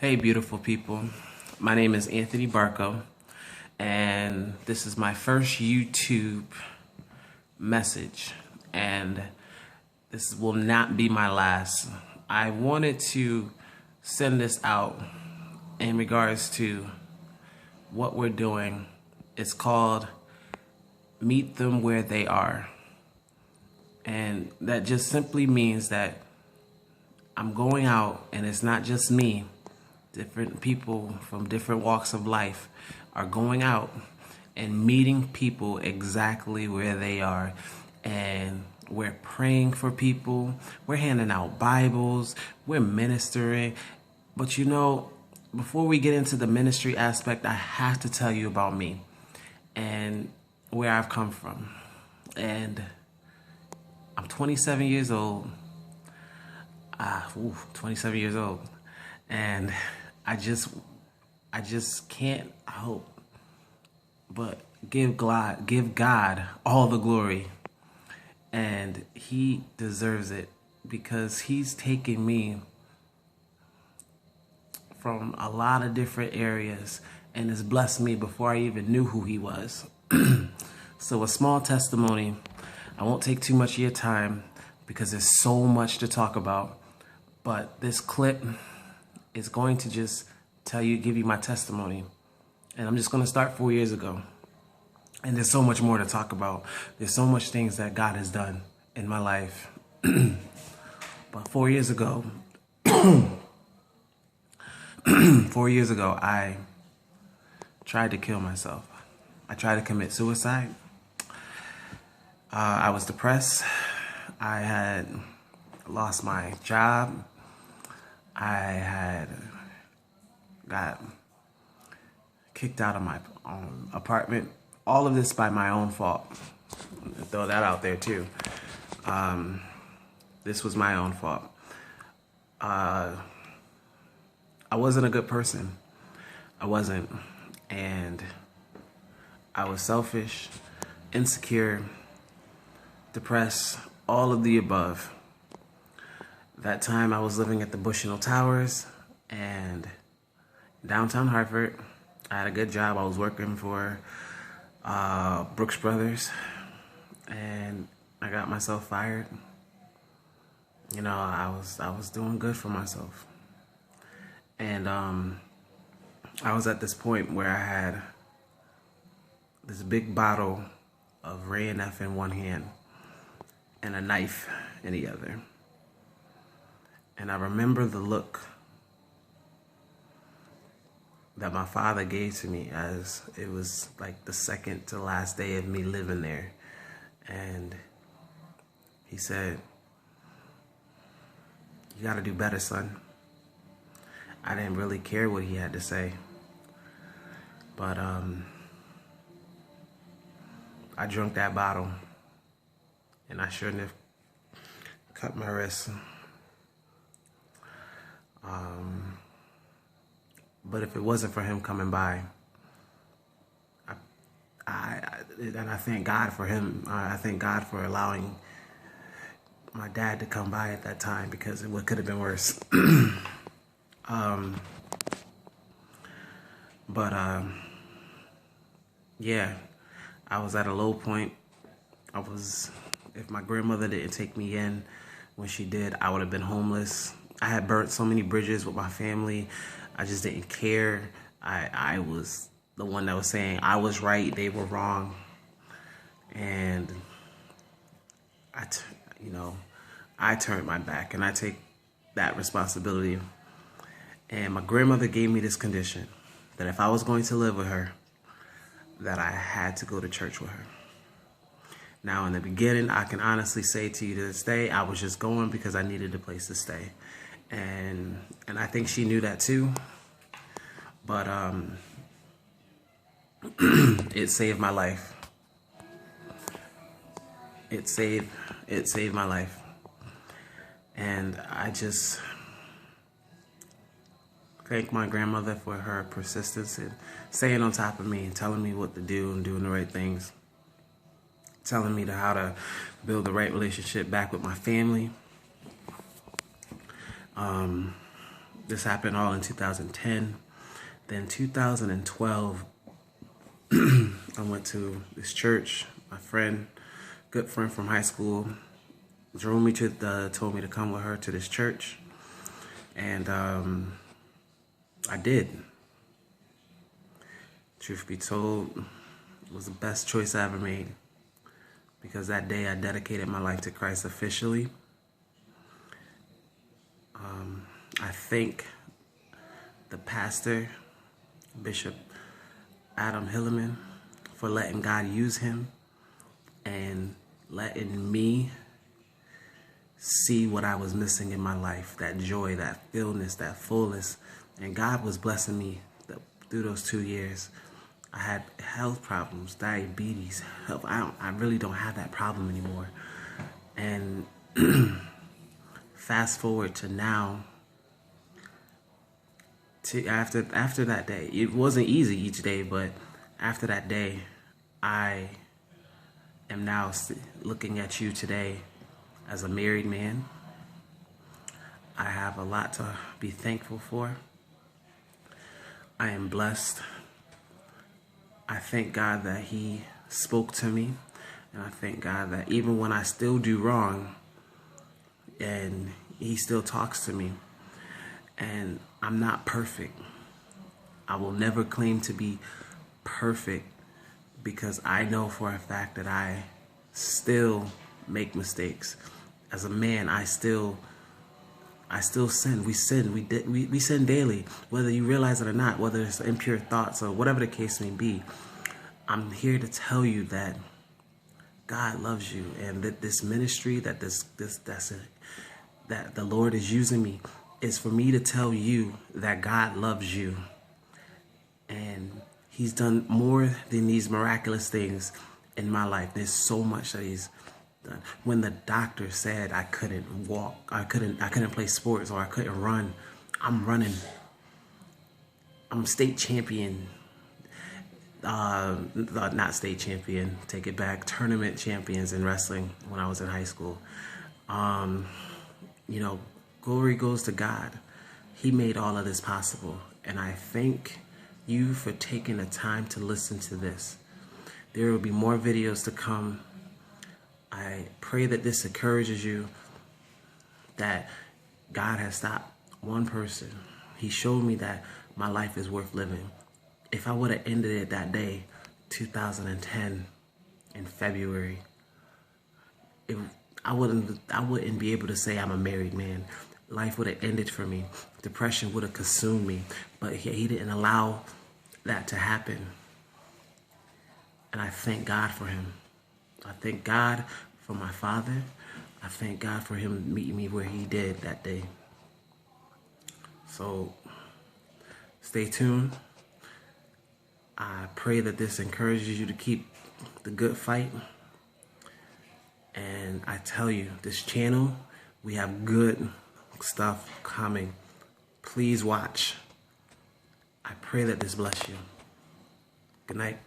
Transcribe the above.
Hey, beautiful people. My name is Anthony Barco, and this is my first YouTube message, and this will not be my last. I wanted to send this out in regards to what we're doing. It's called Meet Them Where They Are, and that just simply means that I'm going out, and it's not just me. Different people from different walks of life are going out and meeting people exactly where they are. And we're praying for people. We're handing out Bibles. We're ministering. But you know, before we get into the ministry aspect, I have to tell you about me and where I've come from. And I'm 27 years old. 27 years old. And I just can't help but give God all the glory, and He deserves it, because He's taken me from a lot of different areas and has blessed me before I even knew who He was. So a small testimony. I won't take too much of your time because there's so much to talk about, but this clip is going to just give you my testimony. And I'm just going to start 4 years ago. And there's so much more to talk about. There's so much things that God has done in my life. But 4 years ago, 4 years ago, I tried to kill myself. I tried to commit suicide. I was depressed. I had lost my job. I had got kicked out of my own apartment. All of this by my own fault. Throw that out there too. This was my own fault. I wasn't a good person. I wasn't. And I was selfish, insecure, depressed, all of the above. That time I was living at the Bushnell Towers and downtown Hartford. I had a good job. I was working for Brooks Brothers, and I got myself fired. You know, I was doing good for myself, and I was at this point where I had this big bottle of Ray and F in one hand and a knife in the other. And I remember the look that my father gave to me, as it was like the second to last day of me living there. And he said, "You gotta do better, son." I didn't really care what he had to say. But I drank that bottle, and I shouldn't have cut my wrist. But if it wasn't for him coming by, and I thank God for him. I thank God for allowing my dad to come by at that time, because it could have been worse. Yeah, I was at a low point. If my grandmother didn't take me in when she did, I would have been homeless. I had burnt so many bridges with my family. I just didn't care. I was the one that was saying I was right, they were wrong. And I turned my back, and I take that responsibility. And my grandmother gave me this condition, that if I was going to live with her, that I had to go to church with her. Now, in the beginning, I can honestly say to you to this day, I was just going because I needed a place to stay. And I think she knew that too. But it saved my life. It saved my life. And I just thank my grandmother for her persistence and staying on top of me and telling me what to do and doing the right things. Telling me how to build the right relationship back with my family. This happened all in 2010. Then 2012, I went to this church. My friend, good friend from high school, told me to come with her to this church, and I did. Truth be told, it was the best choice I ever made, because that day I dedicated my life to Christ officially. I thank the pastor, Bishop Adam Hilliman, for letting God use him and letting me see what I was missing in my life, that joy, that stillness, that fullness. And God was blessing me through those 2 years. I had health problems, diabetes, health. I really don't have that problem anymore. And fast forward to now, after that day, it wasn't easy each day, but after that day, I am now looking at you today as a married man. I have a lot to be thankful for. I am blessed. I thank God that He spoke to me, and I thank God that even when I still do wrong, and He still talks to me, and I'm not perfect. I will never claim to be perfect, because I know for a fact that I still make mistakes. As a man, I still sin. We sin. We sin daily, whether you realize it or not, whether it's impure thoughts or whatever the case may be. I'm here to tell you that God loves you, and that this ministry, that that the Lord is using me, is for me to tell you that God loves you, and He's done more than these miraculous things in my life. There's so much that He's done. When the doctor said I couldn't walk, I couldn't play sports, or I couldn't run, I'm running. I'm state champion. Not state champion, take it back, tournament champions in wrestling when I was in high school. You know, glory goes to God. He made all of this possible, and I thank you for taking the time to listen to this. There will be more videos to come. I pray that this encourages you, that God has stopped one person. He showed me that my life is worth living. If I would have ended it that day, 2010, in February, I wouldn't be able to say I'm a married man. Life would have ended for me. Depression would have consumed me. But He didn't allow that to happen. And I thank God for Him. I thank God for my father. I thank God for Him meeting me where He did that day. So stay tuned. I pray that this encourages you to keep the good fight. And I tell you, this channel, we have good stuff coming. Please watch. I pray that this bless you. Good night.